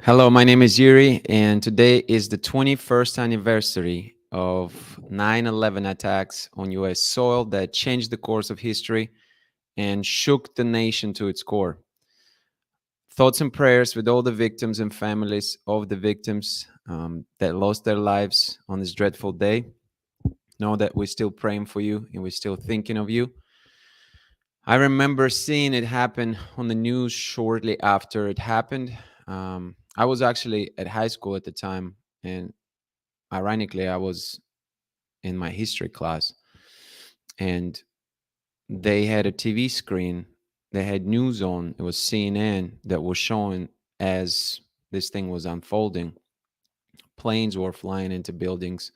Hello, my name is Yuri, and today is the 21st anniversary of 9/11 attacks on US soil that changed the course of history and shook the nation to its core. Thoughts and prayers with all the victims and families of the victims that lost their lives on this dreadful day. Know that we're still praying for you and we're still thinking of you. I remember seeing it happen on the news shortly after it happened. I was actually at high school at the time, and ironically, I was in my history class, and they had a TV screen. They had news on. It was CNN that was showing as this thing was unfolding. Planes were flying into buildings,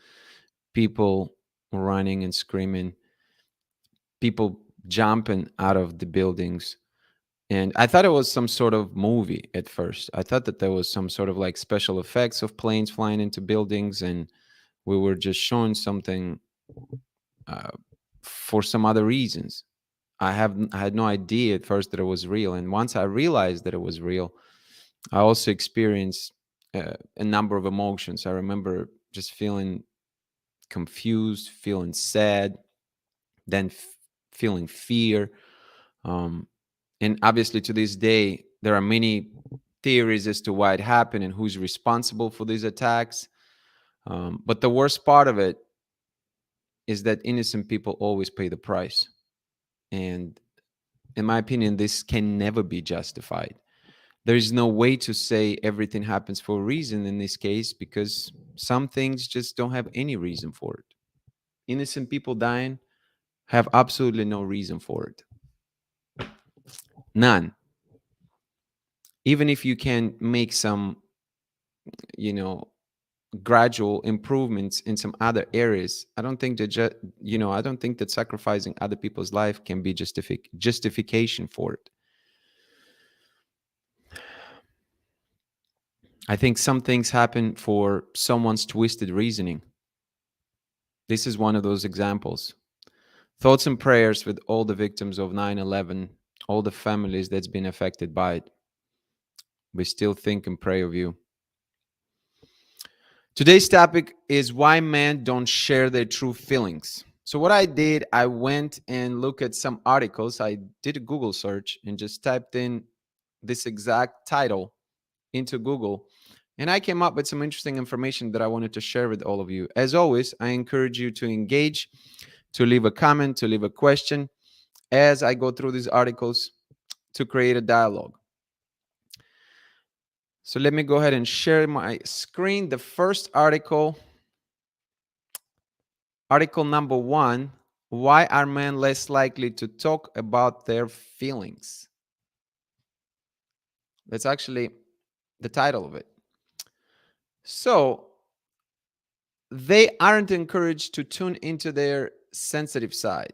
people running and screaming, people jumping out of the buildings. And I thought it was some sort of movie at first. I thought that there was some sort of like special effects of planes flying into buildings, and we were just showing something uh, for some other reasons. I had no idea at first that it was real, and once I realized that it was real, I also experienced a number of emotions. I remember just feeling confused, feeling sad, then feeling fear. Um, and obviously, to this day, there are many theories as to why it happened and who's responsible for these attacks. But the worst part of it is that innocent people always pay the price. And in my opinion, this can never be justified. There is no way to say everything happens for a reason in this case because some things just don't have any reason for it. Innocent people dying have absolutely no reason for it. None. Even if you can make some, you know, gradual improvements in some other areas, I don't think that I don't think that sacrificing other people's life can be justification for it. I think some things happen for someone's twisted reasoning. This is one of those examples. Thoughts and prayers with all the victims of 9/11, all the families that's been affected by it. We still think and pray of you. Today's topic is why men don't share their true feelings. So what I did, I went and looked at some articles. I did a Google search and just typed in this exact title into Google. And I came up with some interesting information that I wanted to share with all of you. As always, I encourage you to engage, to leave a comment, to leave a question as I go through these articles to create a dialogue. So let me go ahead and share my screen. The first article, article number 1, why are men less likely to talk about their feelings? That's actually the title of it. So they aren't encouraged to tune into their sensitive side.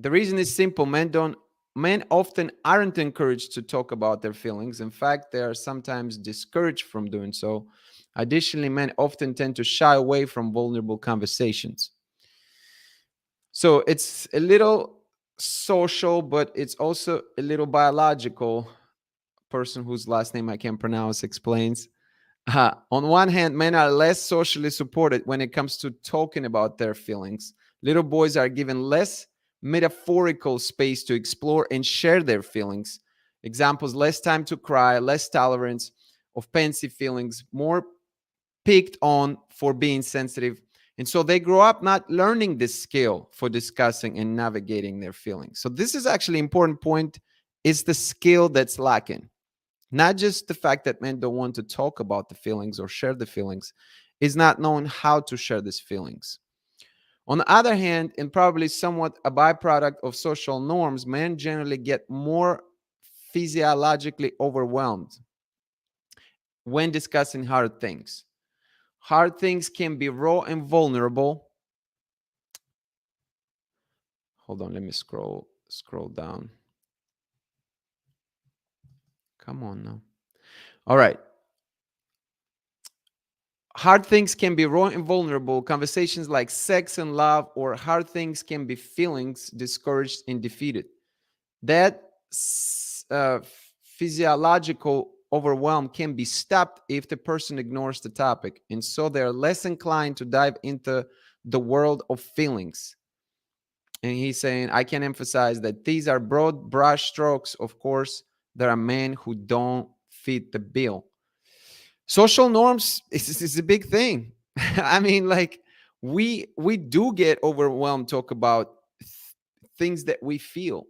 The reason is simple. Men often aren't encouraged to talk about their feelings. In fact, they are sometimes discouraged from doing so. Additionally, men often tend to shy away from vulnerable conversations. So it's a little social, but it's also a little biological. Person whose last name I can't pronounce explains. On one hand, men are less socially supported when it comes to talking about their feelings. Little boys are given less metaphorical space to explore and share their feelings. Examples: less time to cry, less tolerance of pensive feelings, more picked on for being sensitive. And so they grow up not learning this skill for discussing and navigating their feelings. So this is actually an important point. Is the skill that's lacking. Not just the fact that men don't want to talk about the feelings or share the feelings, is not knowing how to share these feelings. On the other hand, and probably somewhat a byproduct of social norms, men generally get more physiologically overwhelmed when discussing hard things. Hard things can be raw and vulnerable. Hold on, let me scroll down. Come on now. All right. Hard things can be raw and vulnerable. Conversations like sex and love, or hard things can be feelings discouraged and defeated. That uh, physiological overwhelm can be stopped if the person ignores the topic. And so they're less inclined to dive into the world of feelings. And he's saying, I can emphasize that these are broad brush strokes. Of course, there are men who don't fit the bill. Social norms is a big thing. I mean, like we do get overwhelmed talk about things that we feel.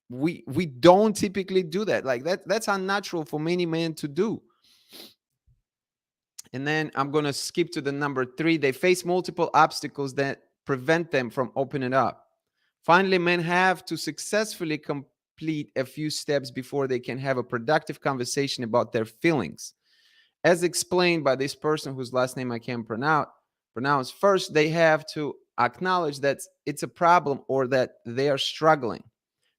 We don't typically do that. Like that's unnatural for many men to do. And then I'm going to skip to the number 3. They face multiple obstacles that prevent them from opening up. Finally, men have to successfully complete a few steps before they can have a productive conversation about their feelings. As explained by this person whose last name I can't pronounce, first they have to acknowledge that it's a problem or that they are struggling.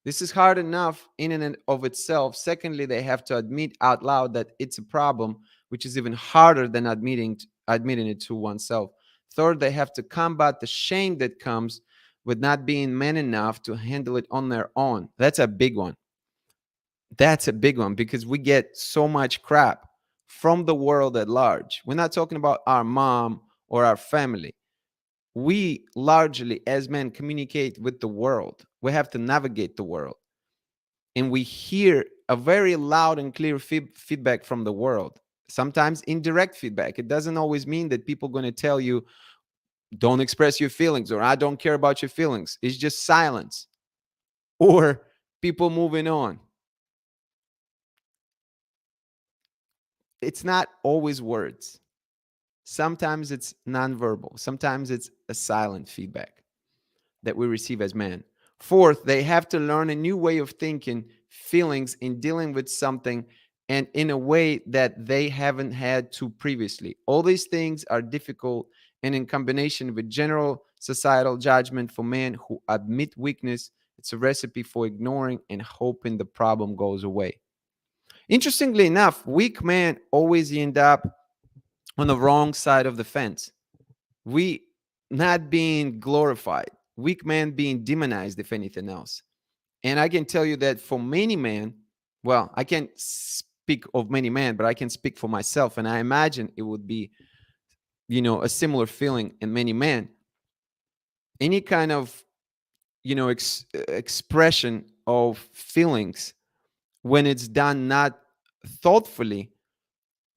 This is hard enough in and of itself. Secondly, they have to admit out loud that it's a problem, which is even harder than admitting it to oneself. Third, they have to combat the shame that comes with not being man enough to handle it on their own. That's a big one. That's a big one because we get so much crap from the world at large. We're not talking about our mom or our family. We largely, as men, communicate with the world. We have to navigate the world. And we hear a very loud and clear feedback from the world. Sometimes indirect feedback. It doesn't always mean that people are going to tell you, don't express your feelings, or I don't care about your feelings. It's just silence or people moving on. It's not always words. Sometimes it's nonverbal. Sometimes it's a silent feedback that we receive as men. Fourth, they have to learn a new way of thinking, feelings in dealing with something, and in a way that they haven't had to previously. All these things are difficult, and in combination with general societal judgment for men who admit weakness, it's a recipe for ignoring and hoping the problem goes away. Interestingly enough, weak men always end up on the wrong side of the fence. We not being glorified, weak men being demonized, if anything else. And I can tell you that for many men, well, I can't speak of many men, but I can speak for myself. And I imagine it would be, a similar feeling in many men. Any kind of, expression of feelings when it's done not thoughtfully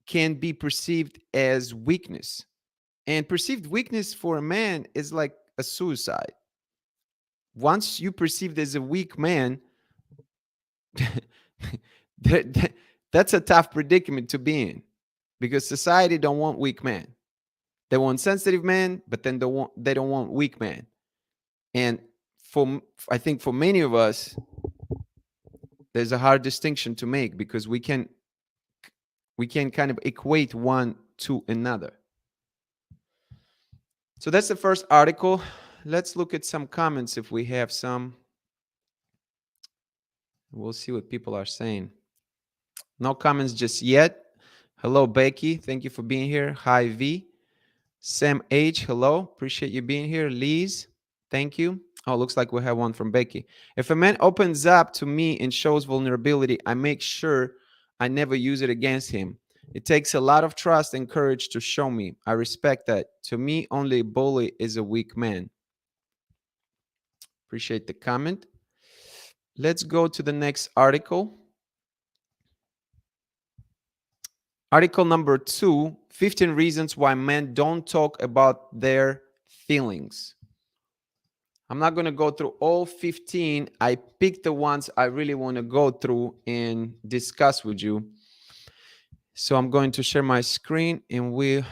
can be perceived as weakness. And perceived weakness for a man is like a suicide. Once you perceived as a weak man, that's a tough predicament to be in because society don't want weak men. They want sensitive men, but then they don't want weak men. And I think for many of us, there's a hard distinction to make because we can kind of equate one to another. So that's the first article. Let's look at some comments if we have some. We'll see what people are saying. No comments just yet. Hello, Becky. Thank you for being here. Hi, V. Sam H. Hello. Appreciate you being here. Liz. Thank you. Oh, looks like we have one from Becky. If a man opens up to me and shows vulnerability, I make sure I never use it against him. It takes a lot of trust and courage to show me. I respect that. To me, only a bully is a weak man. Appreciate the comment. Let's go to the next article. Article number 2, 15 reasons why men don't talk about their feelings. I'm not going to go through all 15. I picked the ones I really want to go through and discuss with you. So I'm going to share my screen and we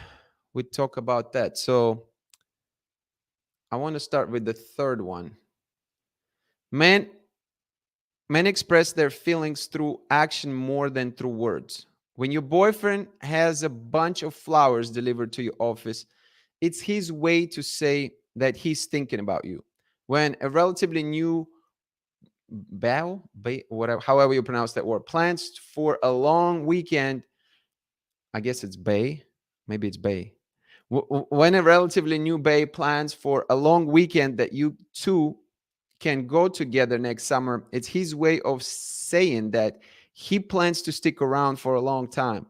talk about that. So I want to start with the third one. Men express their feelings through action more than through words. When your boyfriend has a bunch of flowers delivered to your office, it's his way to say that he's thinking about you. When a relatively new whatever, however you pronounce that word, plans for a long weekend, I guess it's bay, maybe it's bay. When a relatively new bay plans for a long weekend that you two can go together next summer, it's his way of saying that he plans to stick around for a long time.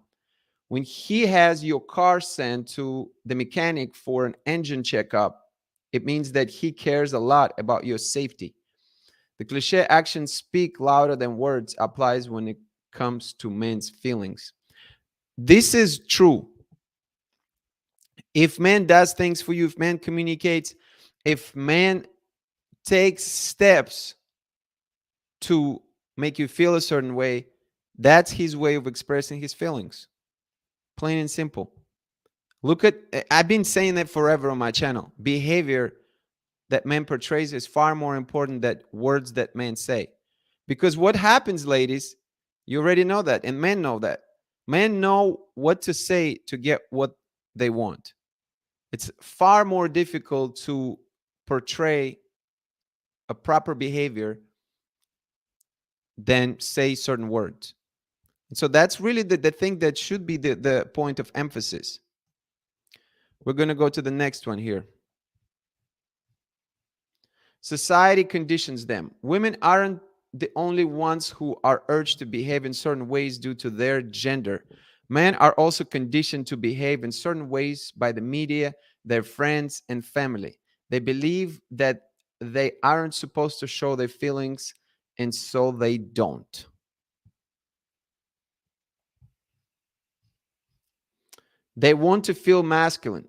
When he has your car sent to the mechanic for an engine checkup, it means that he cares a lot about your safety. The cliche actions speak louder than words applies when it comes to men's feelings. This is true. If man does things for you, if man communicates, if man takes steps to make you feel a certain way, that's his way of expressing his feelings. Plain and simple. Look at, I've been saying that forever on my channel. Behavior that man portrays is far more important than words that men say. Because what happens, ladies, you already know that, and men know that. Men know what to say to get what they want. It's far more difficult to portray a proper behavior than say certain words. And so that's really the thing that should be the point of emphasis. We're going to go to the next one here. Society conditions them. Women aren't the only ones who are urged to behave in certain ways due to their gender. Men are also conditioned to behave in certain ways by the media, their friends, and family. They believe that they aren't supposed to show their feelings, and so they don't. They want to feel masculine.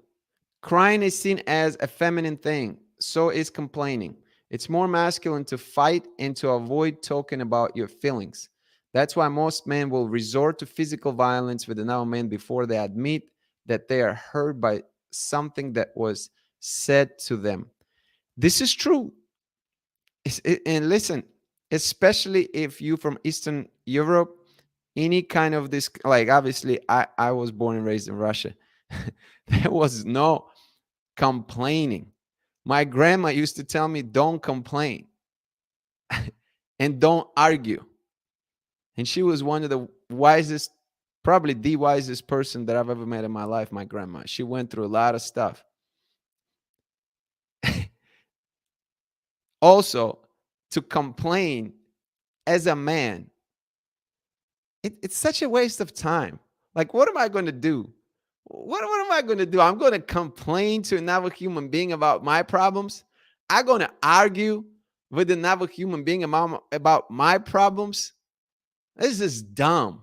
Crying is seen as a feminine thing, so is complaining. It's more masculine to fight and to avoid talking about your feelings. That's why most men will resort to physical violence with another man before they admit that they are hurt by something that was said to them. This is true. And listen, especially if you from Eastern Europe, any kind of this, like obviously I was born and raised in Russia. There was no complaining. My grandma used to tell me, don't complain and don't argue. And she was one of the wisest, probably the wisest person that I've ever met in my life, my grandma. She went through a lot of stuff. Also, to complain as a man, it's such a waste of time. Like, what am I going to do? What am I going to do? I'm going to complain to another human being about my problems. I'm going to argue with another human being about my problems. This is dumb.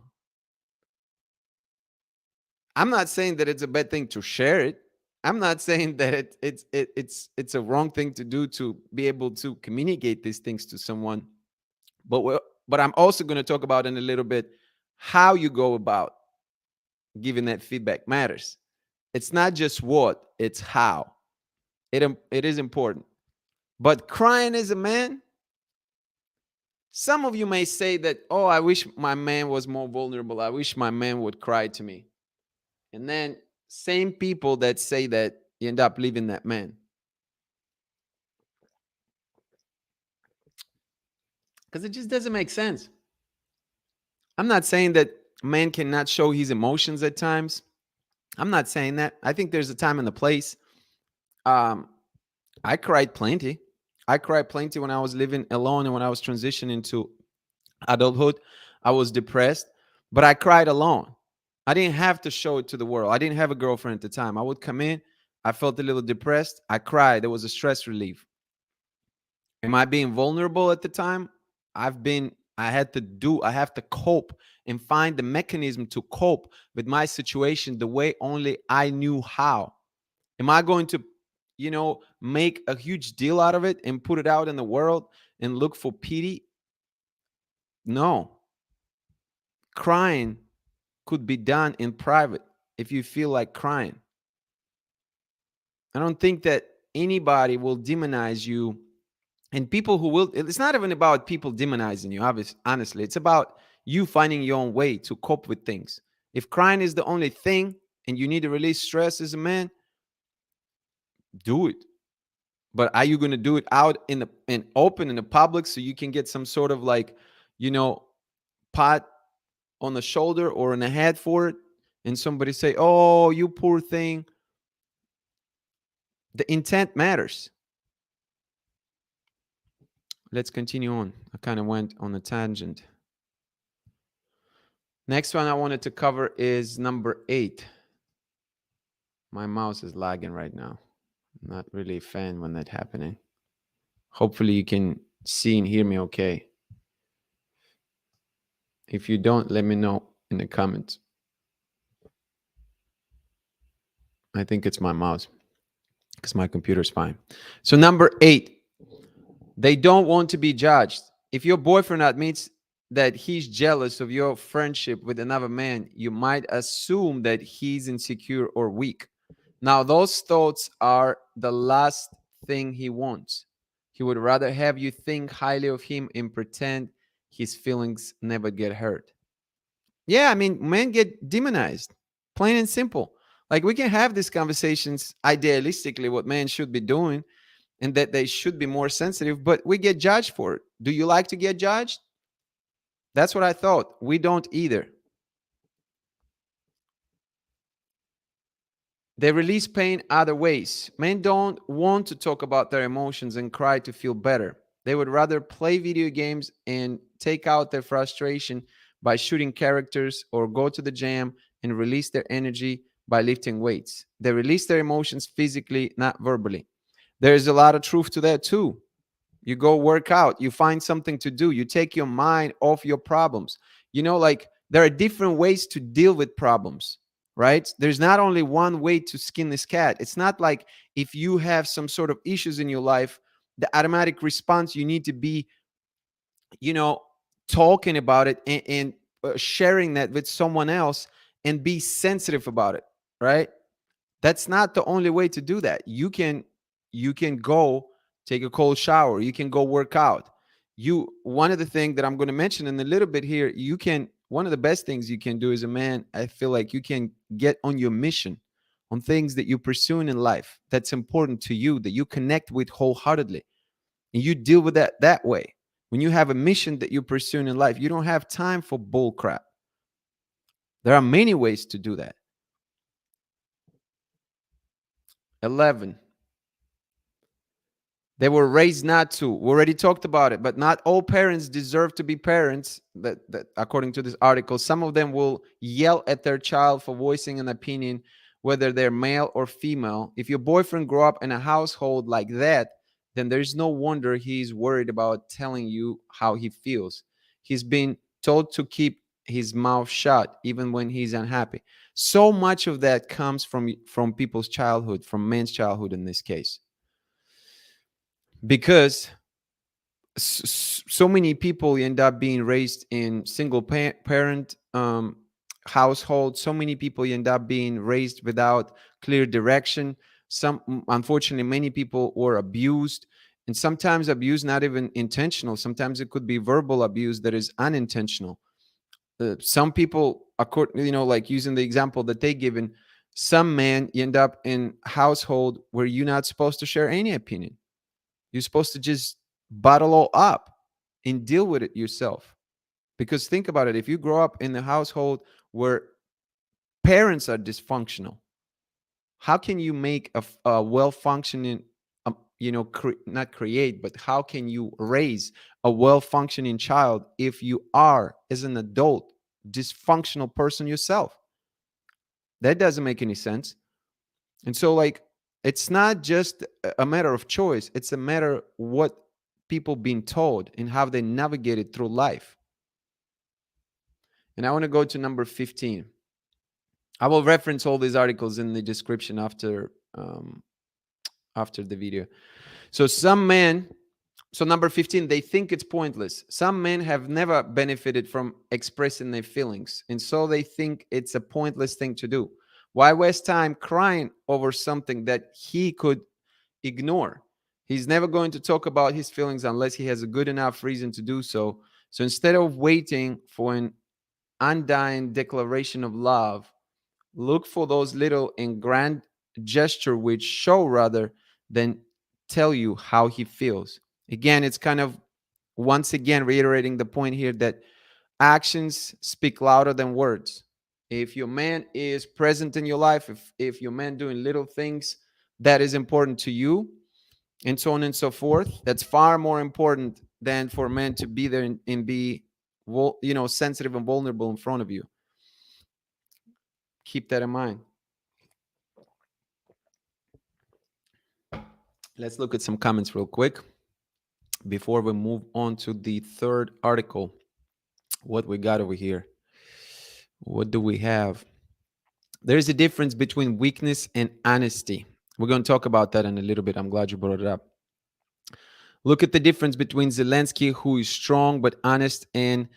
I'm not saying that it's a bad thing to share it. I'm not saying that it's a wrong thing to do to be able to communicate these things to someone. But I'm also going to talk about in a little bit how you go about giving that feedback matters. It's not just what, it's how. It is important. But crying as a man, some of you may say that, oh, I wish my man was more vulnerable. I wish my man would cry to me. And then same people that say that, you end up leaving that man. Because it just doesn't make sense. I'm not saying that man cannot show his emotions at times. I'm not saying that. I think there's a time and a place. Um, I cried plenty. I cried plenty when I was living alone and when I was transitioning to adulthood. I was depressed, but I cried alone. I didn't have to show it to the world. I didn't have a girlfriend at the time. I would come in, I felt a little depressed. I cried. There was a stress relief. Am I being vulnerable at the time? I have to cope and find the mechanism to cope with my situation the way only I knew how. Am I going to, make a huge deal out of it and put it out in the world and look for pity? No. Crying could be done in private if you feel like crying. I don't think that anybody will demonize you. And people who will, it's not even about people demonizing you, obviously, honestly. It's about you finding your own way to cope with things. If crying is the only thing and you need to release stress as a man, do it. But are you going to do it out in open in the public so you can get some sort of like, you know, pat on the shoulder or in the head for it? And somebody say, oh, you poor thing. The intent matters. Let's continue on. I kind of went on a tangent. Next one I wanted to cover is number 8. My mouse is lagging right now. Not really a fan when that's happening. Hopefully you can see and hear me okay. If you don't, let me know in the comments. I think it's my mouse because my computer's fine. So number 8, they don't want to be judged. If your boyfriend admits that he's jealous of your friendship with another man, you might assume that he's insecure or weak. Now, those thoughts are the last thing he wants. He would rather have you think highly of him and pretend his feelings never get hurt. Yeah, I mean, men get demonized, plain and simple. Like, we can have these conversations idealistically, what men should be doing, and that they should be more sensitive, but we get judged for it. Do you like to get judged? That's what I thought. We don't either. They release pain other ways. Men don't want to talk about their emotions and cry to feel better. They would rather play video games and take out their frustration by shooting characters or go to the gym and release their energy by lifting weights. They release their emotions physically, not verbally. There's a lot of truth to that too. You go work out, you find something to do, you take your mind off your problems. Like, there are different ways to deal with problems, right? There's not only one way to skin this cat. It's not like if you have some sort of issues in your life, the automatic response you need to be, you know, talking about it and sharing that with someone else and be sensitive about it, right? That's not the only way to do that. You can go take a cold shower, you can go work out. One of the things that I'm going to mention in a little bit here, one of the best things you can do as a man, I feel like, you can get on your mission, on things that you're pursuing in life that's important to you, that you connect with wholeheartedly, and you deal with that way. When you have a mission that you're pursuing in life, you don't have time for bull crap. There are many ways to do that. 11, they were raised not to. We already talked about it, but not all parents deserve to be parents. That according to this article, some of them will yell at their child for voicing an opinion, whether they're male or female. If your boyfriend grew up in a household like that, then there's no wonder he's worried about telling you how he feels. He's been told to keep his mouth shut even when he's unhappy. So much of that comes from people's childhood, from men's childhood in this case, because so many people end up being raised in single parent households. So many people end up being raised without clear direction. Unfortunately, many people were abused, and sometimes abuse not even intentional. Sometimes it could be verbal abuse that is unintentional. Some people, like using the example that they given, some men end up in household where you're not supposed to share any opinion. You're supposed to just bottle all up and deal with it yourself. Because think about it, if you grow up in a household where parents are dysfunctional, how can you make a well-functioning, not create, but how can you raise a well-functioning child if you are, as an adult, dysfunctional person yourself? That doesn't make any sense. And so, like, it's not just a matter of choice, it's a matter what people being told and how they navigated through life. And I want to go to number 15. I will reference all these articles in the description after the video. So number 15, they think it's pointless. Some men have never benefited from expressing their feelings, and so they think it's a pointless thing to do. Why waste time crying over something that he could ignore? He's never going to talk about his feelings unless he has a good enough reason to do so. So instead of waiting for an undying declaration of love, look for those little and grand gesture which show rather than tell you how he feels. Again, it's kind of once again reiterating the point here that actions speak louder than words. If your man is present in your life, if your man doing little things that is important to you, and so on and so forth, that's far more important than for men to be there and be sensitive and vulnerable in front of you. Keep that in mind. Let's look at some comments real quick before we move on to the third article. What we got over here? What do we have? There's a difference between weakness and honesty. We're going to talk about that in a little bit. I'm glad you brought it up. Look at the difference between Zelensky, who is strong but honest and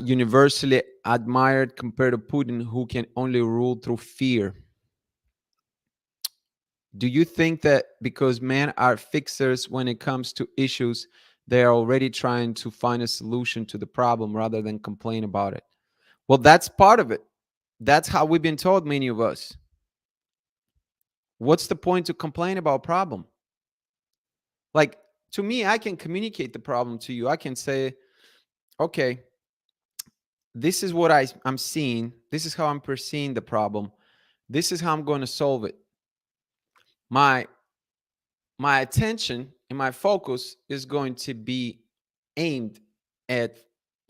universally admired, compared to Putin, who can only rule through fear. Do you think that because men are fixers when it comes to issues, they are already trying to find a solution to the problem rather than complain about it? Well, that's part of it. That's how we've been taught, many of us. What's the point to complain about a problem? Like, to me, I can communicate the problem to you. I can say, okay, this is what I'm seeing. This is how I'm perceiving the problem. This is how I'm going to solve it. My attention and my focus is going to be aimed at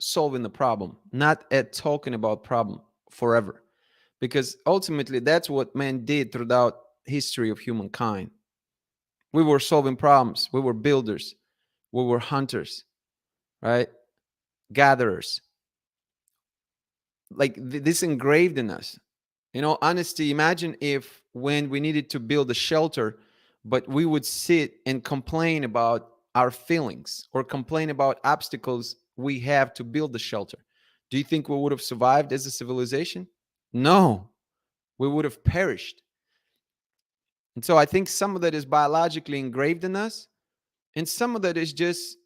solving the problem, not at talking about problem forever. Because ultimately, that's what men did throughout history of humankind. We were solving problems. We were builders. We were hunters, right? Gatherers. Like this engraved in us. Honesty. Imagine if when we needed to build a shelter, but we would sit and complain about our feelings or complain about obstacles we have to build the shelter. Do you think we would have survived as a civilization? No, we would have perished. And so I think some of that is biologically engraved in us, and some of that is just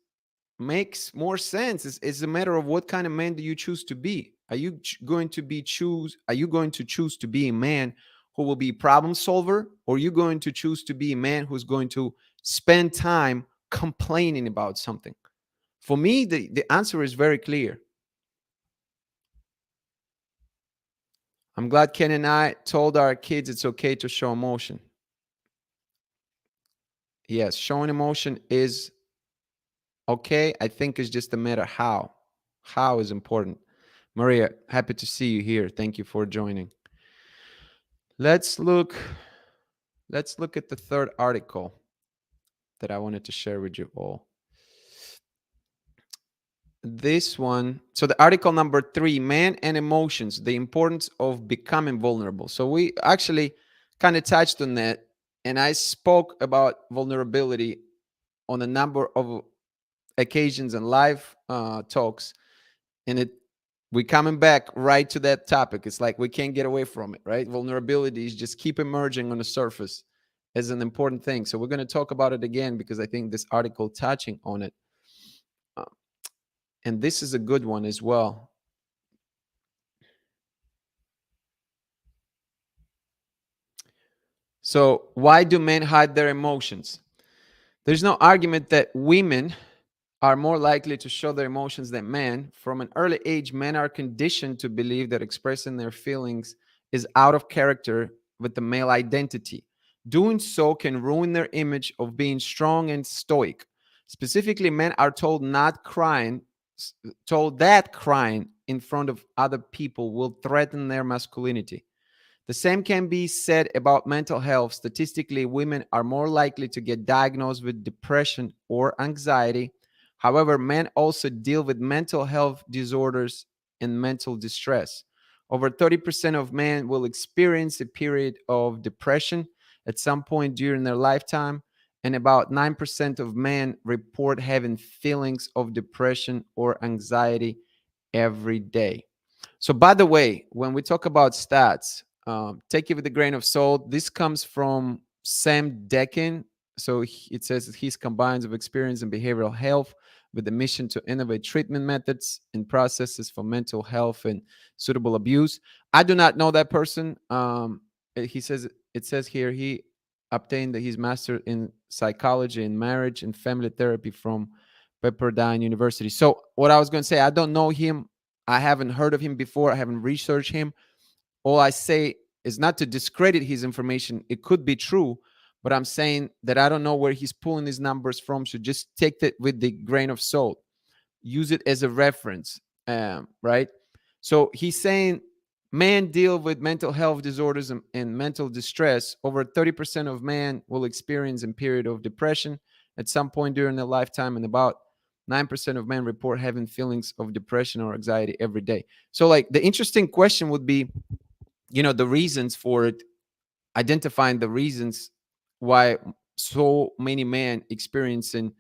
makes more sense. It's a matter of what kind of man do you choose to be. Are you going to choose to be a man who will be problem solver, or are you going to choose to be a man who's going to spend time complaining about something? For me, the answer is very clear. I'm glad Ken and I told our kids it's okay to show emotion. Yes, showing emotion is okay. I think it's just a matter how. How is important. Maria, happy to see you here. Thank you for joining. Let's look at the third article that I wanted to share with you all. This one, so the article number 3, Man and Emotions, the importance of becoming vulnerable. So we actually kind of touched on that, and I spoke about vulnerability on a number of occasions and live talks, and we're coming back right to that topic. It's like we can't get away from it, right? Vulnerabilities just keep emerging on the surface as an important thing. So we're going to talk about it again because I think this article touching on it. And this is a good one as well. So why do men hide their emotions? There's no argument that women are more likely to show their emotions than men. From an early age, men are conditioned to believe that expressing their feelings is out of character with the male identity. Doing so can ruin their image of being strong and stoic. Specifically, men are told that crying in front of other people will threaten their masculinity. The same can be said about mental health. Statistically, women are more likely to get diagnosed with depression or anxiety. However, men also deal with mental health disorders and mental distress. Over 30% of men will experience a period of depression at some point during their lifetime, and about 9% of men report having feelings of depression or anxiety every day. So, by the way, when we talk about stats, take it with a grain of salt. This comes from Sam Decken. So it says that he's combines of experience in behavioral health with the mission to innovate treatment methods and processes for mental health and suitable abuse. I do not know that person. It says here he obtained his master in psychology and marriage and family therapy from Pepperdine University. So what I was going to say, I don't know him. I haven't heard of him before. I haven't researched him. All I say is not to discredit his information. It could be true, but I'm saying that I don't know where he's pulling these numbers from. So just take that with the grain of salt. Use it as a reference, right? So he's saying Men deal with mental health disorders and mental distress. Over 30% of men will experience a period of depression at some point during their lifetime, and about 9% of men report having feelings of depression or anxiety every day. So, like, the interesting question would be, the reasons for it, identifying the reasons why so many men experiencing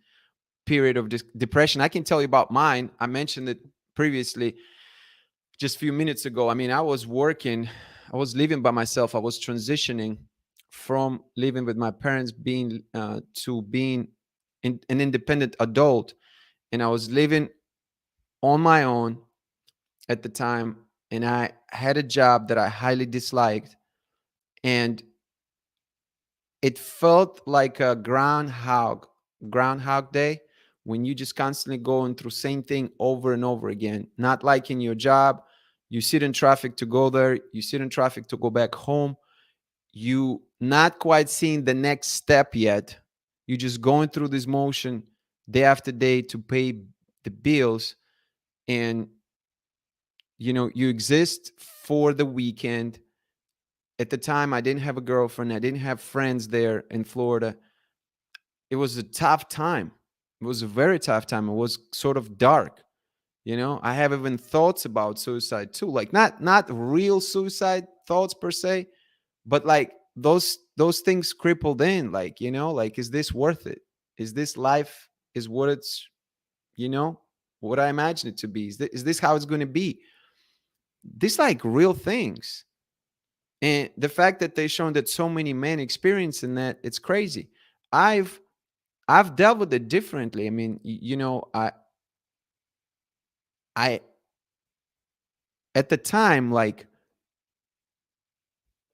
period of depression. I can tell you about mine. I mentioned it previously just a few minutes ago. I mean, I was living by myself. I was transitioning from living with my parents being to being an independent adult, and I was living on my own at the time, and I had a job that I highly disliked, and it felt like a groundhog day, when you just constantly going through same thing over and over again. Not like in your job, you sit in traffic to go there, you sit in traffic to go back home, you not quite seeing the next step yet, you just going through this motion day after day to pay the bills. And you exist for the weekend. At the time, I didn't have a girlfriend, I didn't have friends there in Florida. It was a tough time. It was a very tough time. It was sort of dark. I have even thoughts about suicide too. Like, not real suicide thoughts per se, but like those things crippled in. Like, like, is this worth it? Is this life is what it's what I imagine it to be? Is this how it's going to be? These like real things. And the fact that they shown that so many men experiencing that, it's crazy. I've I've dealt with it differently. I mean, I at the time, like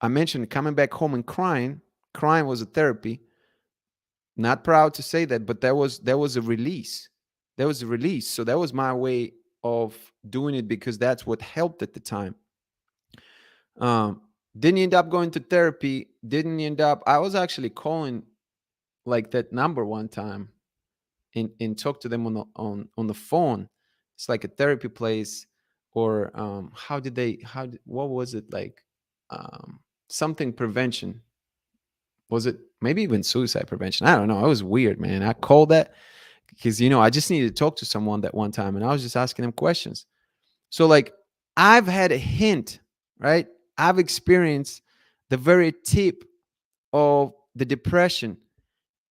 I mentioned, coming back home and crying. Crying was a therapy. Not proud to say that, but there was a release. There was a release. So that was my way of doing it, because that's what helped at the time. Um, didn't end up going to therapy. Didn't end up. I was actually calling like that number one time, and talk to them on the phone. It's like a therapy place, or what was it like? Um, Something prevention. Was it maybe even suicide prevention? I don't know. It was weird, man. I called that because I just needed to talk to someone that one time, and I was just asking them questions. So, like, I've had a hint, right? I've experienced the very tip of the depression.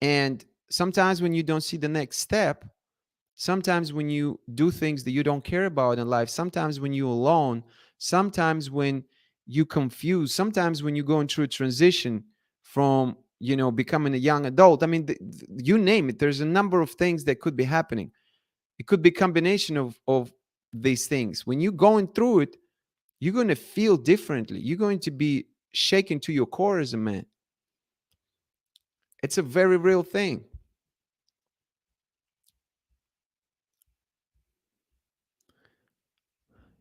And sometimes when you don't see the next step, sometimes when you do things that you don't care about in life, sometimes when you're alone, sometimes when you confuse, sometimes when you're going through a transition from becoming a young adult. I mean, you name it, there's a number of things that could be happening. It could be a combination of these things. When you're going through it, you're going to feel differently. You're going to be shaken to your core as a man. It's a very real thing.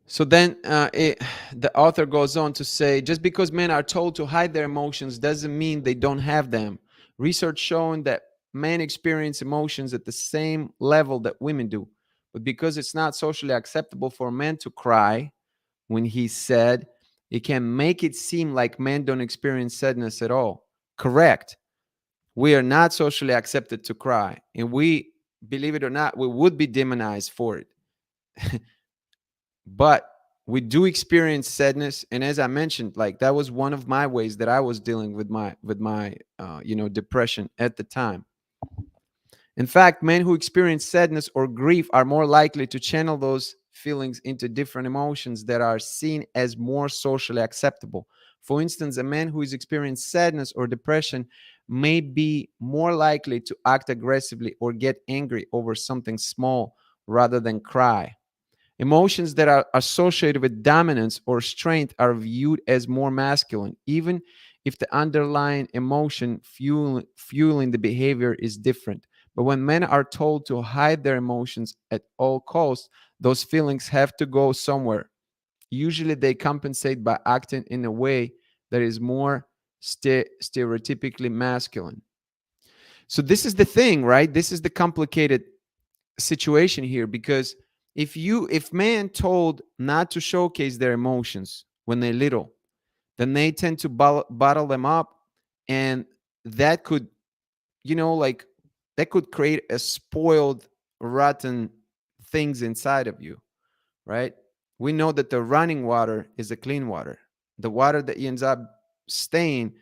So then the author goes on to say, just because men are told to hide their emotions doesn't mean they don't have them. Research showing that men experience emotions at the same level that women do. But because it's not socially acceptable for men to cry when he's sad, it can make it seem like men don't experience sadness at all. Correct. We are not socially accepted to cry. And we, believe it or not, we would be demonized for it. But we do experience sadness, and as I mentioned, like, that was one of my ways that I was dealing with my depression at the time. In fact, men who experience sadness or grief are more likely to channel those feelings into different emotions that are seen as more socially acceptable. For instance, a man who is experiencing sadness or depression may be more likely to act aggressively or get angry over something small rather than cry. Emotions that are associated with dominance or strength are viewed as more masculine, even if the underlying emotion fueling the behavior is different. But when men are told to hide their emotions at all costs, those feelings have to go somewhere. Usually, they compensate by acting in a way that is more stereotypically masculine. So, this is the thing, right? This is the complicated situation here, because if men told not to showcase their emotions when they're little. Then they tend to bottle them up, and that could, like, that could create a spoiled, rotten things inside of you, right? We know that the running water is the clean water. The water that ends up staying,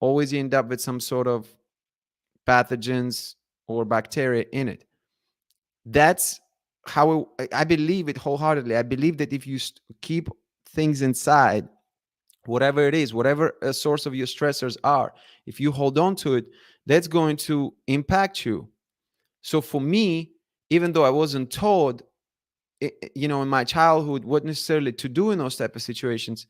always you end up with some sort of pathogens or bacteria in it. That's how I believe it wholeheartedly. I believe that if you keep things inside, whatever it is, whatever a source of your stressors are, if you hold on to it, that's going to impact you. So for me, even though I wasn't told, in my childhood, what necessarily to do in those type of situations,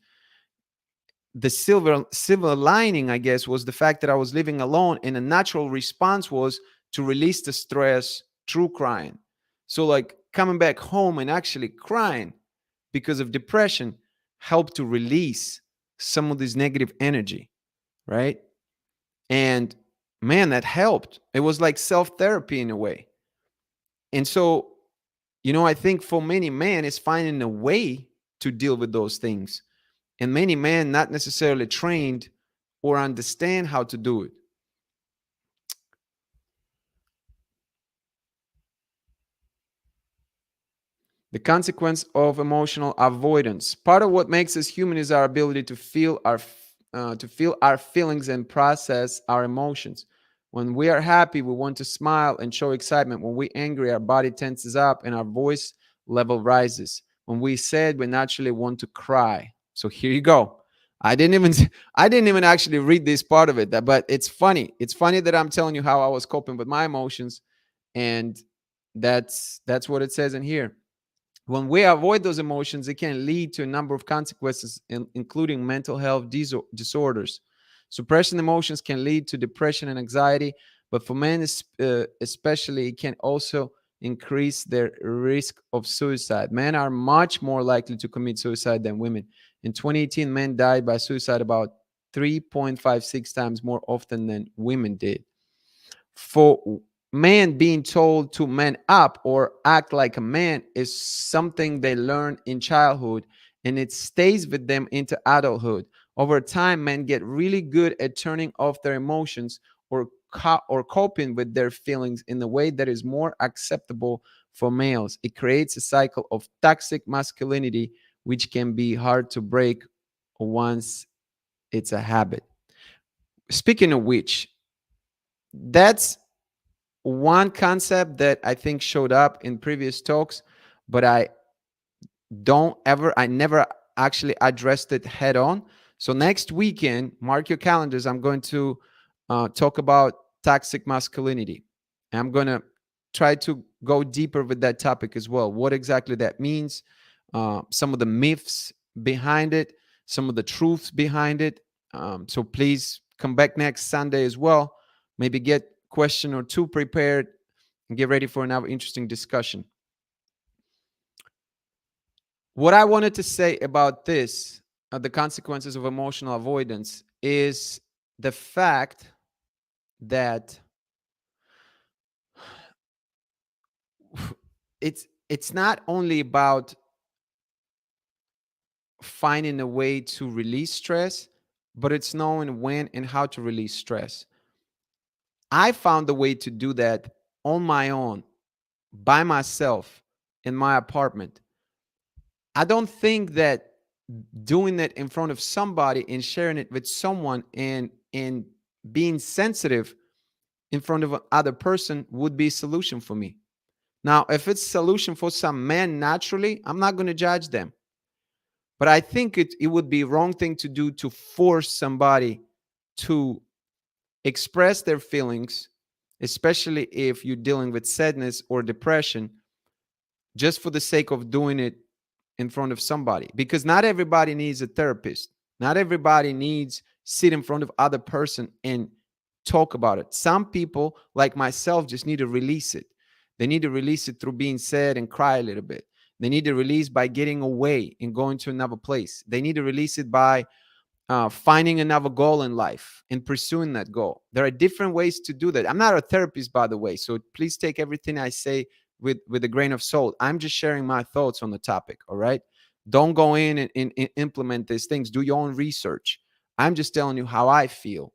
the silver lining, I guess, was the fact that I was living alone, and a natural response was to release the stress through crying. So like coming back home and actually crying because of depression helped to release some of this negative energy, right? And man, that helped. It was like self-therapy in a way. And so, I think for many men, it's finding a way to deal with those things. And many men not necessarily trained or understand how to do it. The consequence of emotional avoidance. Part of what makes us human is our ability to feel our feelings and process our emotions. When we are happy, we want to smile and show excitement. When we're angry, our body tenses up and our voice level rises. When we're sad, we naturally want to cry. So here you go. I didn't even I didn't even actually read this part of it, but it's funny. It's funny that I'm telling you how I was coping with my emotions, and that's what it says in here. When we avoid those emotions, it can lead to a number of consequences, including mental health disorders. Suppressing emotions can lead to depression and anxiety, but for men especially, it can also increase their risk of suicide. Men are much more likely to commit suicide than women. In 2018, men died by suicide about 3.56 times more often than women did. For man, being told to man up or act like a man is something they learn in childhood, and it stays with them into adulthood. Over time, men get really good at turning off their emotions or coping with their feelings in a way that is more acceptable for males. It creates a cycle of toxic masculinity, which can be hard to break once it's a habit. Speaking of which, that's one concept that I think showed up in previous talks, but I never actually addressed it head on. So next weekend, mark your calendars, I'm going to talk about toxic masculinity. And I'm going to try to go deeper with that topic as well. What exactly that means, some of the myths behind it, some of the truths behind it. So please come back next Sunday as well. Maybe get question or two prepared and get ready for another interesting discussion. What I wanted to say about this, the consequences of emotional avoidance, is the fact that it's not only about finding a way to release stress, but it's knowing when and how to release stress. I found the way to do that on my own, by myself, in my apartment. I don't think that doing it in front of somebody and sharing it with someone and being sensitive in front of another person would be a solution for me. Now, if it's a solution for some men naturally, I'm not going to judge them. But I think it would be a wrong thing to do to force somebody to express their feelings, especially if you're dealing with sadness or depression, just for the sake of doing it in front of somebody. Because not everybody needs a therapist. Not everybody needs sit in front of other person and talk about it. Some people, like myself, just need to release it. They need to release it through being sad and cry a little bit. They need to release by getting away and going to another place. They need to release it by finding another goal in life and pursuing that goal. There are different ways to do that. I'm not a therapist, by the way, so please take everything I say with a grain of salt. I'm just sharing my thoughts on the topic. All right. Don't go in and implement these things. Do your own research. I'm just telling you how I feel.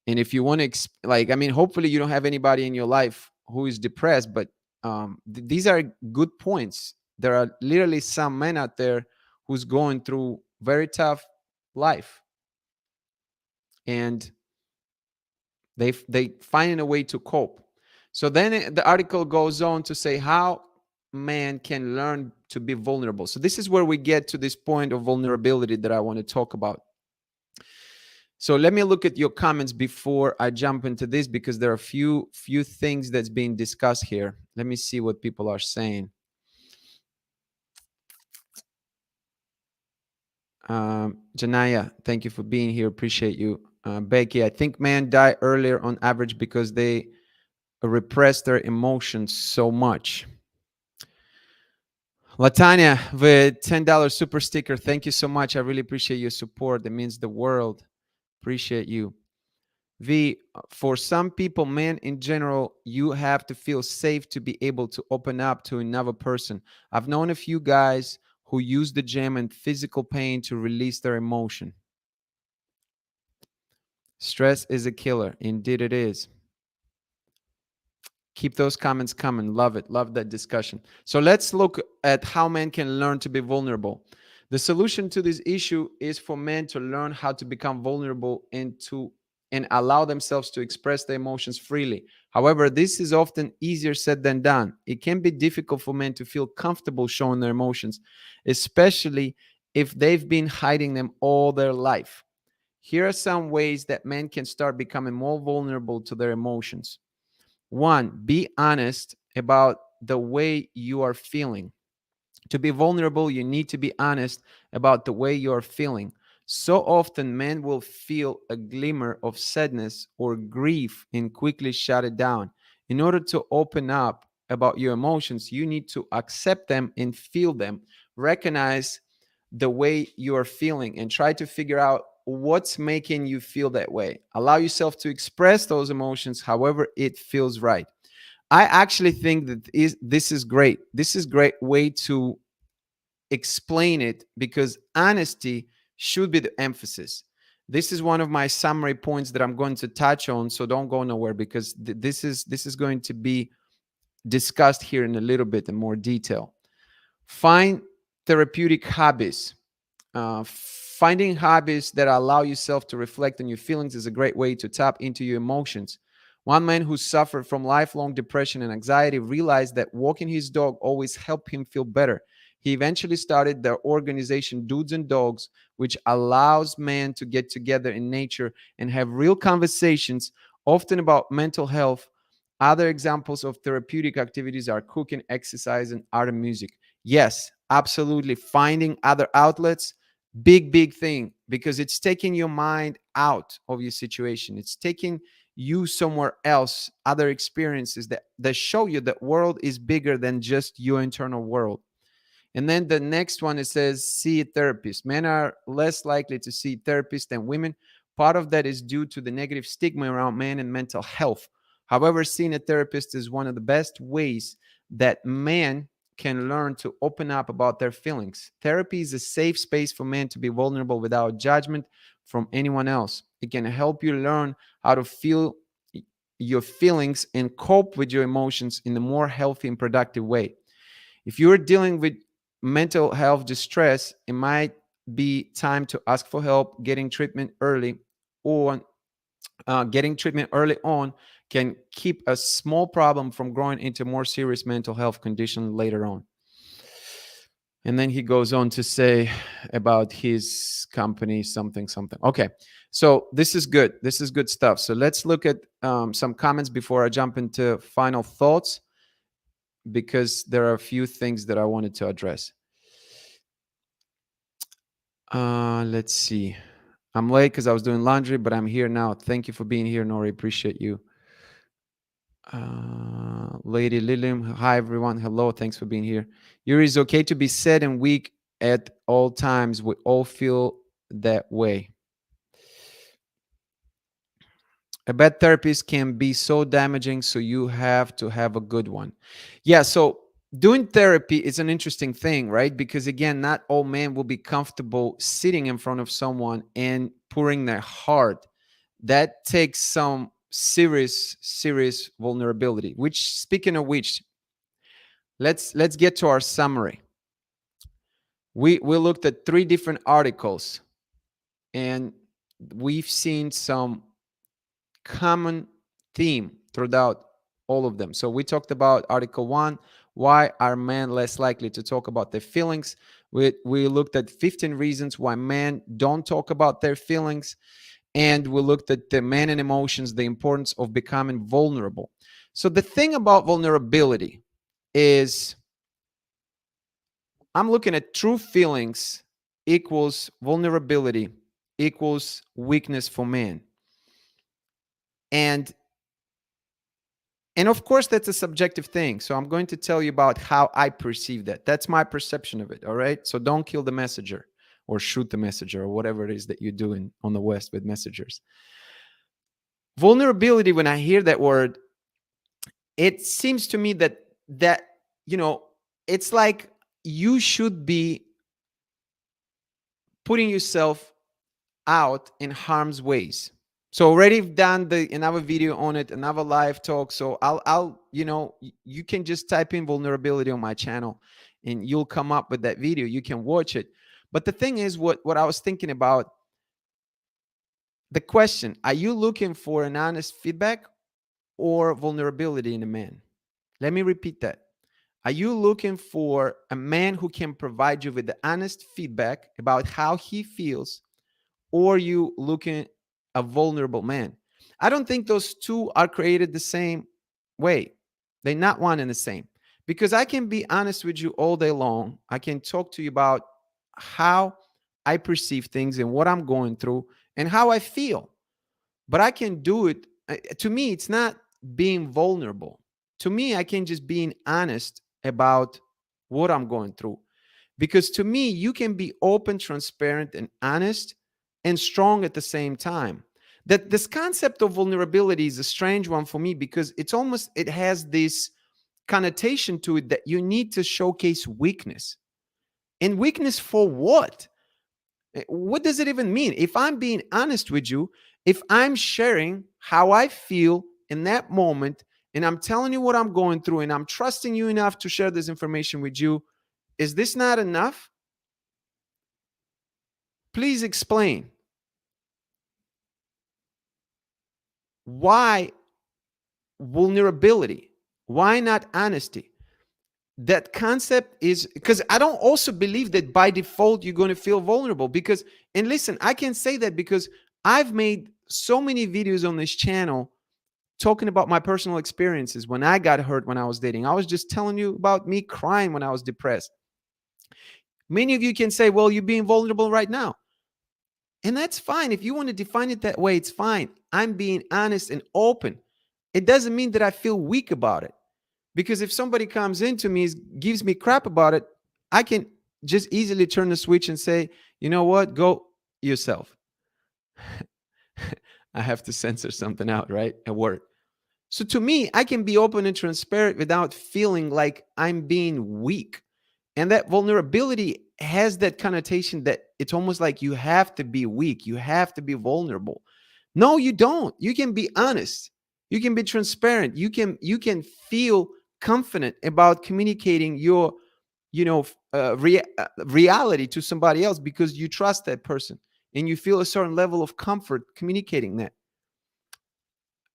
And if you want to, like, I mean, hopefully you don't have anybody in your life who is depressed, but these are good points. There are literally some men out there who's going through very tough life, and they finding a way to cope. So then the article goes on to say how man can learn to be vulnerable. So this is where we get to this point of vulnerability that I want to talk about. So let me look at your comments before I jump into this, because there are a few things that's being discussed here. Let me see what people are saying. Janaya, thank you for being here. Appreciate you. Becky, I think men die earlier on average because they repress their emotions so much. Latanya with $10 super sticker. Thank you so much. I really appreciate your support. That means the world. Appreciate you. V, for some people, men in general, you have to feel safe to be able to open up to another person. I've known a few guys who use the gym and physical pain to release their emotion. Stress is a killer. Indeed, it is. Keep those comments coming. Love it. Love that discussion. So let's look at how men can learn to be vulnerable. The solution to this issue is for men to learn how to become vulnerable and allow themselves to express their emotions freely. However, this is often easier said than done. It can be difficult for men to feel comfortable showing their emotions, especially if they've been hiding them all their life. Here are some ways that men can start becoming more vulnerable to their emotions. One, be honest about the way you are feeling. To be vulnerable, you need to be honest about the way you are feeling. So often, men will feel a glimmer of sadness or grief and quickly shut it down. In order to open up about your emotions, you need to accept them and feel them. Recognize the way you are feeling and try to figure out what's making you feel that way. Allow yourself to express those emotions however it feels right. I actually think that this is great. This is a great way to explain it, because honesty should be the emphasis. This is one of my summary points that I'm going to touch on, so don't go nowhere, because this is going to be discussed here in a little bit in more detail. Find therapeutic hobbies. Finding hobbies that allow yourself to reflect on your feelings is a great way to tap into your emotions. One man who suffered from lifelong depression and anxiety realized that walking his dog always helped him feel better. He eventually started the organization Dudes and Dogs, which allows men to get together in nature and have real conversations, often about mental health. Other examples of therapeutic activities are cooking, exercise, and art and music. Yes, absolutely. Finding other outlets, big thing, because it's taking your mind out of your situation. It's taking you somewhere else, other experiences that show you that world is bigger than just your internal world. And then the next one, it says see a therapist. Men are less likely to see therapists than women. Part of that is due to the negative stigma around men and mental health. However, seeing a therapist is one of the best ways that men can learn to open up about their feelings. Therapy is a safe space for men to be vulnerable without judgment from anyone else. It can help you learn how to feel your feelings and cope with your emotions in a more healthy and productive way. If you're dealing with mental health distress, it might be time to ask for help. Getting treatment early on can keep a small problem from growing into more serious mental health condition later on. And then he goes on to say about his company, something. Okay, so this is good. This is good stuff. So let's look at some comments before I jump into final thoughts, because there are a few things that I wanted to address. Let's see. I'm late because I was doing laundry, but I'm here now. Thank you for being here, Nori. Appreciate you. Lady Lilim, hi everyone. Hello, thanks for being here. Yuri, is okay to be sad and weak at all times. We all feel that way. A bad therapist can be so damaging, so you have to have a good one. Yeah, so Doing therapy is an interesting thing, right? Because again, not all men will be comfortable sitting in front of someone and pouring their heart. That takes some serious vulnerability. Which, speaking of which, let's get to our summary. We looked at three different articles, and we've seen some common theme throughout all of them. So we talked about Article 1, why are men less likely to talk about their feelings? We looked at 15 reasons why men don't talk about their feelings. And we looked at the man and emotions, the importance of becoming vulnerable. So the thing about vulnerability is I'm looking at true feelings equals vulnerability equals weakness for man. And of course, that's a subjective thing. So I'm going to tell you about how I perceive that. That's my perception of it. All right. So don't kill the messenger or shoot the messenger or whatever it is that you're doing on the West with messengers. Vulnerability, when I hear that word, it seems to me that you know, it's like you should be putting yourself out in harm's ways. So already done another video on it, another live talk. So I'll you can just type in vulnerability on my channel and you'll come up with that video. You can watch it. But the thing is, what I was thinking about, the question, are you looking for an honest feedback or vulnerability in a man? Let me repeat that. Are you looking for a man who can provide you with the honest feedback about how he feels, or you looking a vulnerable man? I don't think those two are created the same way. They're not one and the same. Because I can be honest with you all day long. I can talk to you about how I perceive things and what I'm going through and how I feel. But I can do it. To me, it's not being vulnerable. To me, I can just being honest about what I'm going through. Because to me, you can be open, transparent, and honest and strong at the same time. That this concept of vulnerability is a strange one for me because it has this connotation to it that you need to showcase weakness. And weakness for what? What does it even mean? If I'm being honest with you, if I'm sharing how I feel in that moment, and I'm telling you what I'm going through, and I'm trusting you enough to share this information with you, is this not enough? Please explain. Why vulnerability? Why not honesty? That concept is because I don't also believe that by default you're going to feel vulnerable. Because, and listen, I can say that because I've made so many videos on this channel talking about my personal experiences when I got hurt when I was dating. I was just telling you about me crying when I was depressed. Many of you can say, well, you're being vulnerable right now. And that's fine. If you want to define it that way, it's fine. I'm being honest and open. It doesn't mean that I feel weak about it. Because if somebody comes into me, gives me crap about it, I can just easily turn the switch and say, you know what, go yourself. I have to censor something out, right? A word. So to me, I can be open and transparent without feeling like I'm being weak. And that vulnerability has that connotation that it's almost like you have to be weak, you have to be vulnerable. No, you don't. You can be honest. You can be transparent. You can feel confident about communicating your reality to somebody else because you trust that person and you feel a certain level of comfort communicating that.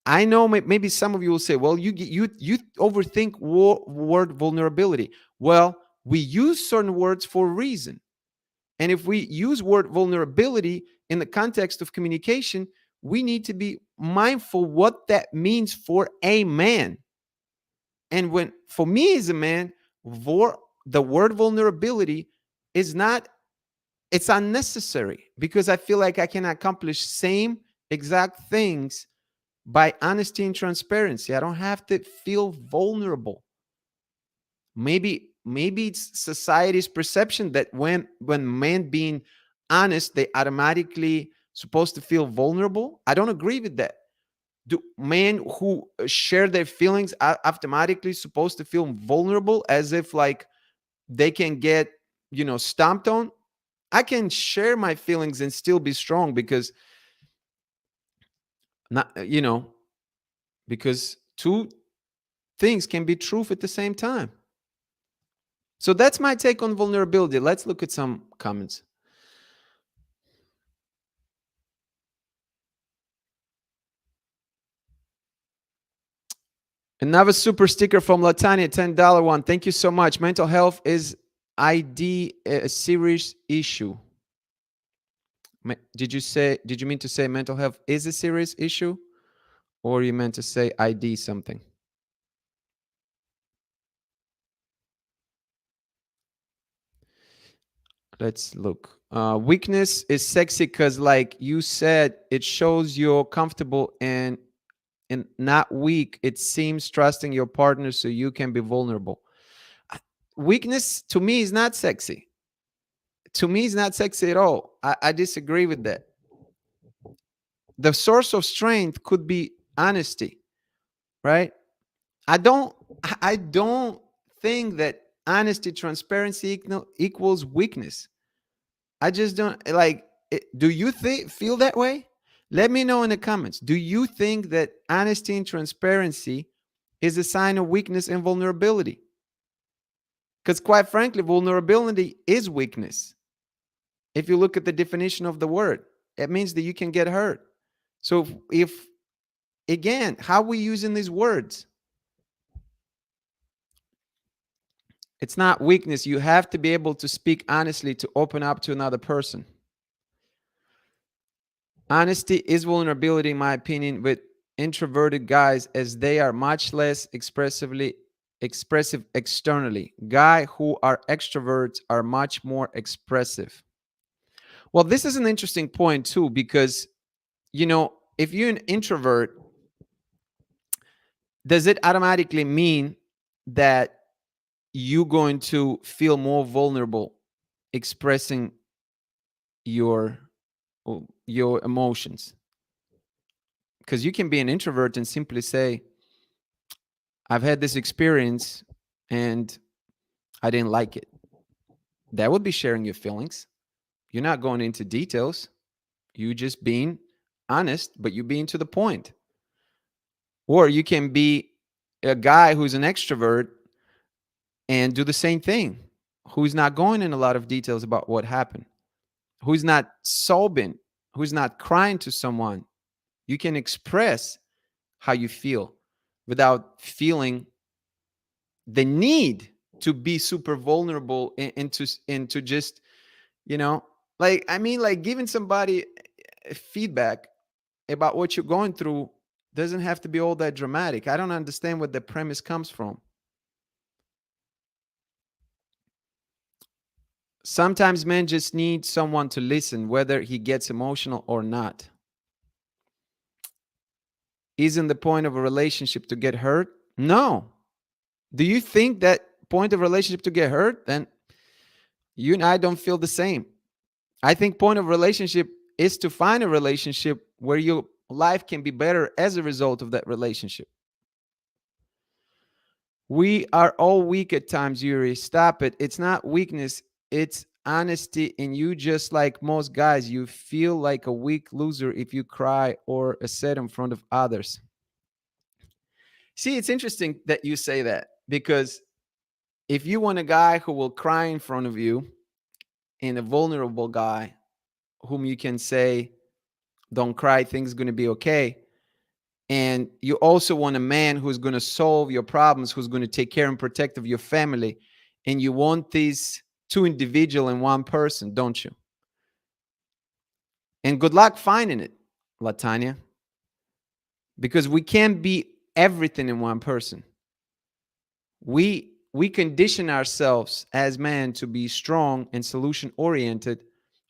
I know maybe some of you will say, well, you overthink word vulnerability. Well, we use certain words for a reason. And if we use word vulnerability in the context of communication, we need to be mindful what that means for a man. And when, for me as a man, the word vulnerability is not, it's unnecessary because I feel like I can accomplish same exact things by honesty and transparency. I don't have to feel vulnerable. Maybe it's society's perception that when men being honest, they automatically supposed to feel vulnerable. I don't agree with that. Do men who share their feelings automatically supposed to feel vulnerable, as if like they can get, stomped on? I can share my feelings and still be strong, because not, because two things can be truth at the same time. So that's my take on vulnerability. Let's look at some comments. Another super sticker from Latanya, $10 one. Thank you so much. Mental health is ID a serious issue? Did you mean to say mental health is a serious issue? Or you meant to say ID something? Let's look. Weakness is sexy because, like you said, it shows you're comfortable and not weak. It seems trusting your partner so you can be vulnerable. Weakness to me is not sexy. To me, is not sexy at all. I disagree with that. The source of strength could be honesty, right? I don't. I don't think that honesty, transparency equals weakness. I just don't like it. Do you feel that way? Let me know in the comments. Do you think that honesty and transparency is a sign of weakness and vulnerability? Because quite frankly, vulnerability is weakness. If you look at the definition of the word, it means that you can get hurt. So if again, how are we using these words? It's not weakness. You have to be able to speak honestly to open up to another person. Honesty is vulnerability, in my opinion, with introverted guys, as they are much less expressive externally. Guys who are extroverts are much more expressive. Well, this is an interesting point too, because if you're an introvert, does it automatically mean that you're going to feel more vulnerable expressing your your emotions? Because you can be an introvert and simply say, I've had this experience and I didn't like it. That would be sharing your feelings. You're not going into details. You just being honest, but you being to the point. Or you can be a guy who's an extrovert and do the same thing, who's not going in a lot of details about what happened, who's not sobbing, who's not crying to someone. You can express how you feel without feeling the need to be super vulnerable and to just, you know, like, I mean, like giving somebody feedback about what you're going through doesn't have to be all that dramatic. I don't understand where the premise comes from. Sometimes men just need someone to listen, whether he gets emotional or not. Isn't the point of a relationship to get hurt? No. Do you think that point of relationship to get hurt? Then you and I don't feel the same. I think point of relationship is to find a relationship where your life can be better as a result of that relationship. We are all weak at times, Yuri. Stop it. It's not weakness, it's honesty. And you, just like most guys, you feel like a weak loser if you cry or sad in front of others. See, it's interesting that you say that, because if you want a guy who will cry in front of you and a vulnerable guy whom you can say, don't cry, things going to be okay. And you also want a man who's going to solve your problems, who's going to take care and protect of your family. And you want these two individual in one person, don't you? And good luck finding it, Latanya, because we can't be everything in one person. We condition ourselves as men to be strong and solution oriented,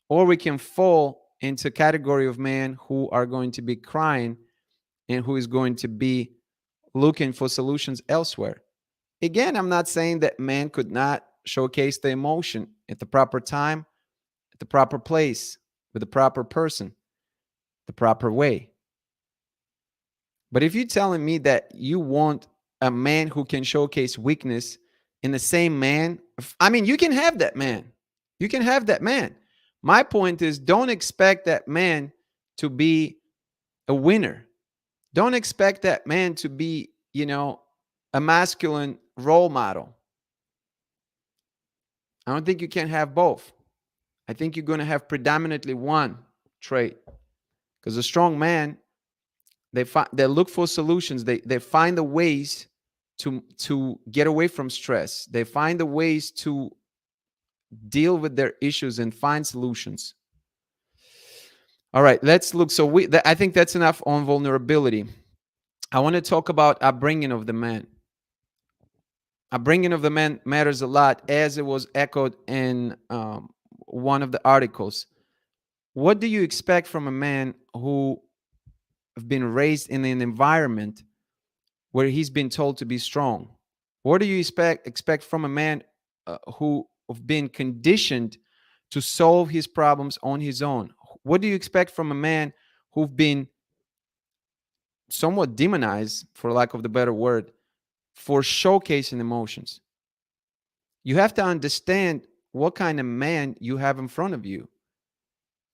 or we can fall into category of men who are going to be crying and who is going to be looking for solutions elsewhere. Again, I'm not saying that man could not showcase the emotion at the proper time, at the proper place, with the proper person, the proper way. But if you're telling me that you want a man who can showcase weakness in the same man, I mean, you can have that man. You can have that man. My point is, don't expect that man to be a winner. Don't expect that man to be, a masculine role model. I don't think you can have both. I think you're going to have predominantly one trait, because a strong man, they look for solutions. They find the ways to get away from stress. They find the ways to deal with their issues and find solutions. All right, let's look. So I think that's enough on vulnerability. I want to talk about upbringing of the man. Upbringing of the man matters a lot, as it was echoed in one of the articles. What do you expect from a man who have been raised in an environment where he's been told to be strong? What do you expect from a man who have been conditioned to solve his problems on his own? What do you expect from a man who've been somewhat demonized, for lack of the better word, for showcasing emotions? You have to understand what kind of man you have in front of you.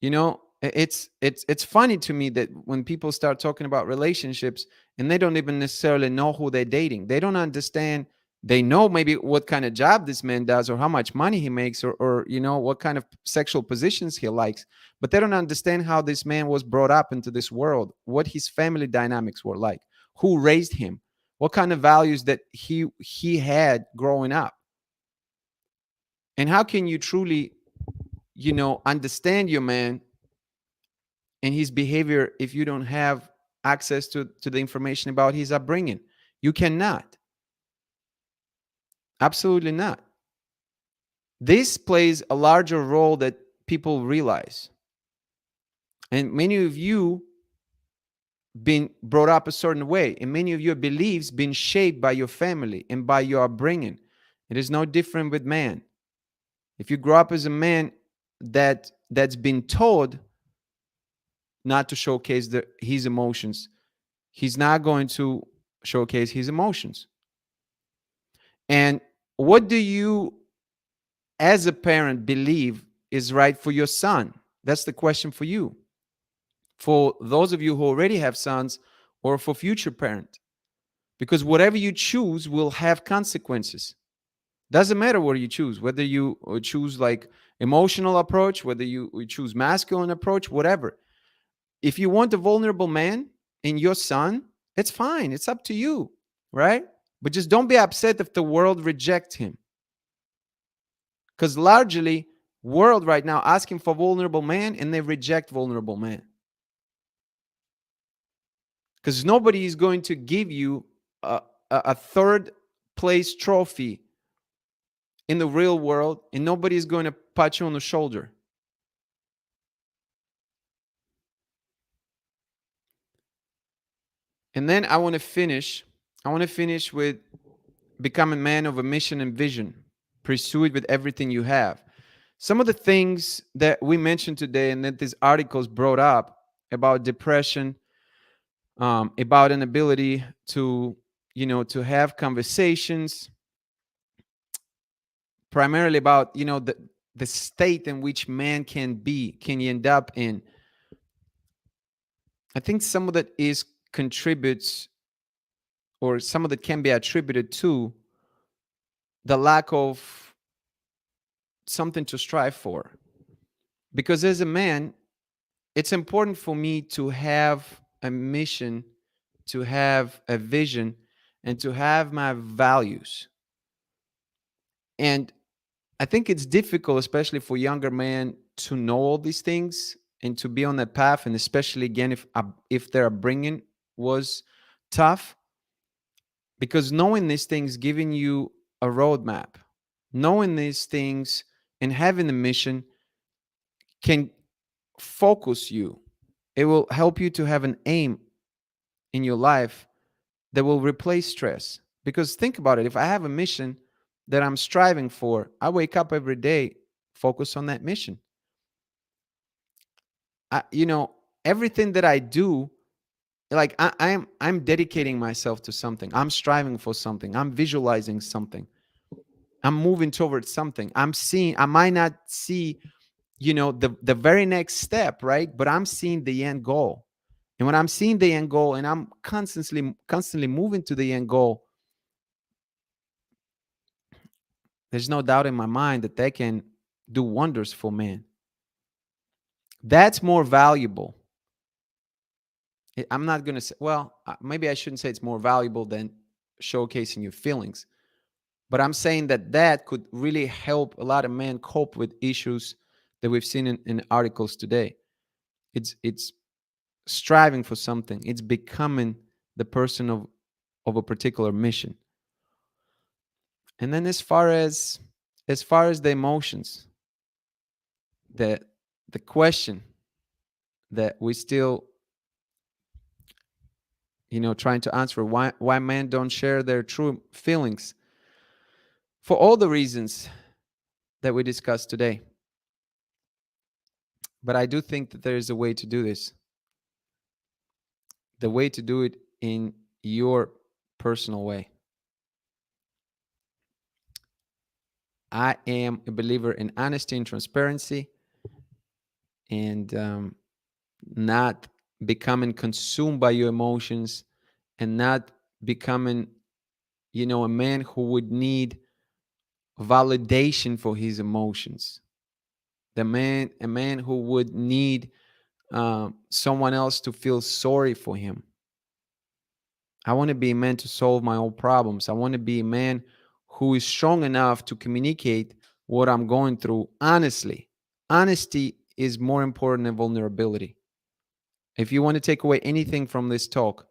It's funny to me that when people start talking about relationships and they don't even necessarily know who they're dating, they don't understand. They know maybe what kind of job this man does, or how much money he makes, or what kind of sexual positions he likes, but they don't understand how this man was brought up into this world, what his family dynamics were like, who raised him, what kind of values that he had growing up. And how can you truly understand your man and his behavior if you don't have access to the information about his upbringing? You cannot. Absolutely not. This plays a larger role that people realize. And many of you been brought up a certain way, and many of your beliefs been shaped by your family and by your upbringing. It is no different with man. If you grow up as a man that's been told not to showcase his emotions, he's not going to showcase his emotions. And what do you, as a parent, believe is right for your son? That's the question for you. For those of you who already have sons, or for future parents. Because whatever you choose will have consequences. Doesn't matter what you choose, whether you choose like emotional approach, whether you choose masculine approach, whatever. If you want a vulnerable man in your son, it's fine. It's up to you, right? But just don't be upset if the world rejects him. Because largely, world right now asking for vulnerable man, and they reject vulnerable man. Because nobody is going to give you a third place trophy in the real world, and nobody is going to pat you on the shoulder. And then I want to finish. I want to finish with become a man of a mission and vision. Pursue it with everything you have. Some of the things that we mentioned today and that these articles brought up about depression, about an ability to, to have conversations, primarily about, the state in which man can end up in. I think some of that is contributes, or some of that can be attributed to the lack of something to strive for. Because as a man, it's important for me to have a mission, to have a vision, and to have my values. And I think it's difficult, especially for younger men, to know all these things and to be on that path. And especially again, if their upbringing was tough, because knowing these things, giving you a roadmap, knowing these things and having a mission can focus you. It will help you to have an aim in your life that will replace stress. Because think about it, if I have a mission that I'm striving for, I wake up every day, focus on that mission. Everything that I do like I'm dedicating myself to something. I'm striving for something. I'm visualizing something. I'm moving towards something. I'm seeing. I might not see, the very next step, right? But I'm seeing the end goal. And when I'm seeing the end goal, and I'm constantly moving to the end goal, there's no doubt in my mind that they can do wonders for man. That's more valuable. I'm not going to say, well, maybe I shouldn't say it's more valuable than showcasing your feelings, but I'm saying that that could really help a lot of men cope with issues that we've seen in articles today. It's striving for something. It's becoming the person of a particular mission. And then as far as the emotions, the the question that we still trying to answer, why men don't share their true feelings, for all the reasons that we discussed today. But I do think that there is a way to do this. The way to do it in your personal way. I am a believer in honesty and transparency, and not becoming consumed by your emotions, and not becoming, a man who would need validation for his emotions. A man who would need someone else to feel sorry for him. I want to be a man to solve my own problems. I want to be a man who is strong enough to communicate what I'm going through honestly. Honesty is more important than vulnerability. If you want to take away anything from this talk,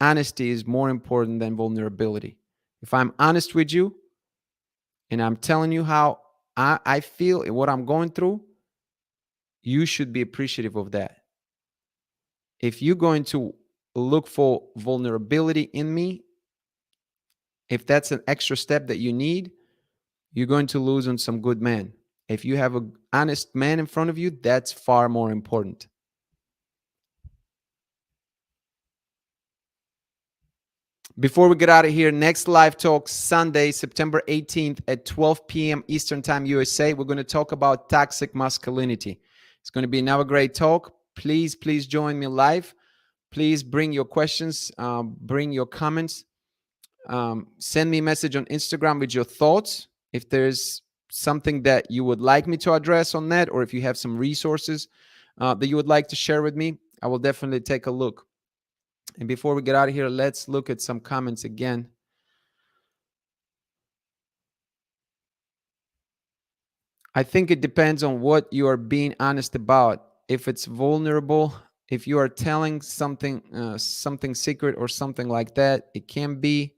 honesty is more important than vulnerability. If I'm honest with you and I'm telling you how I feel and what I'm going through, you should be appreciative of that. If you're going to look for vulnerability in me, if that's an extra step that you need, you're going to lose on some good men. If you have an honest man in front of you, that's far more important. Before we get out of here, next live talk Sunday, September 18th at 12 p.m. Eastern Time, USA. We're going to talk about toxic masculinity. It's going to be another great talk. Please join me live. Please bring your questions, bring your comments. Send me a message on Instagram with your thoughts. If there's something that you would like me to address on that, or if you have some resources that you would like to share with me, I will definitely take a look. And before we get out of here, let's look at some comments again. I think it depends on what you are being honest about. If it's vulnerable, if you are telling something secret or something like that, it can be.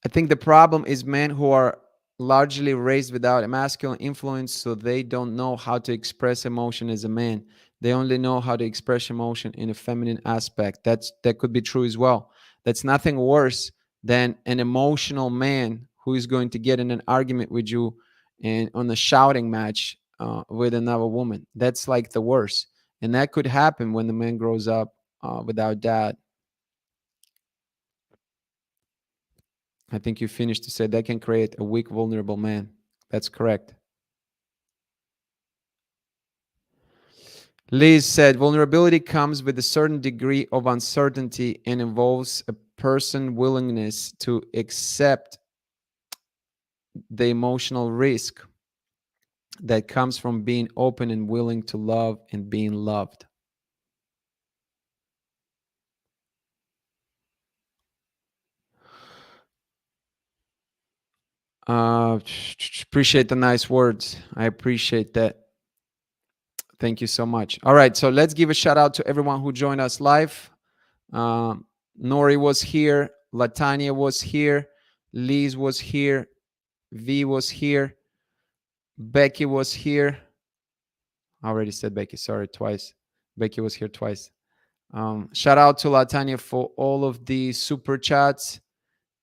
I think the problem is men who are largely raised without a masculine influence, so they don't know how to express emotion as a man. They only know how to express emotion in a feminine aspect. That could be true as well. That's nothing worse than an emotional man who is going to get in an argument with you and on a shouting match with another woman. That's like the worst, and that could happen when the man grows up without dad. I think you finished to say that can create a weak, vulnerable man. That's correct. Liz said vulnerability comes with a certain degree of uncertainty and involves a person's willingness to accept the emotional risk that comes from being open and willing to love and being loved. Uh, Appreciate the nice words. I appreciate that. Thank you so much. All right, so let's give a shout out to everyone who joined us live. Nori was here. Latanya was here. Liz was here. V was here. Becky was here. I already said Becky, sorry, twice. Becky was here twice. Shout out to Latanya for all of the super chats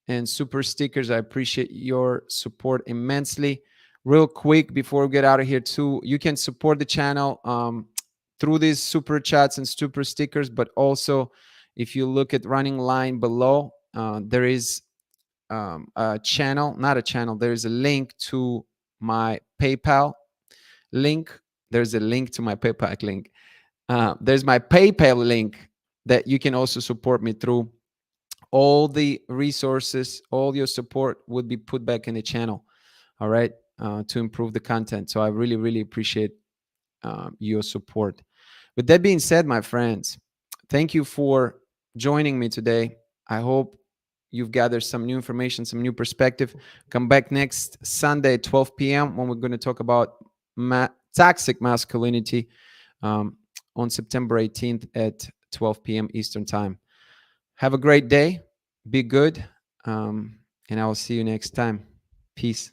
and super stickers. I appreciate your support immensely. Real quick before we get out of here too, you can support the channel through these super chats and super stickers, but also if you look at running line below, there is a channel, not a channel, there is a link to my PayPal link. There's a link to my PayPal link. There's my PayPal link that you can also support me through. All the resources, all your support would be put back in the channel, all right, to improve the content. So I really, really appreciate your support. With that being said, my friends, thank you for joining me today. I hope you've gathered some new information, some new perspective. Come back next Sunday at 12 p.m. when we're going to talk about toxic masculinity um, on September 18th at 12 p.m. Eastern Time. Have a great day. Be good. And I will see you next time. Peace.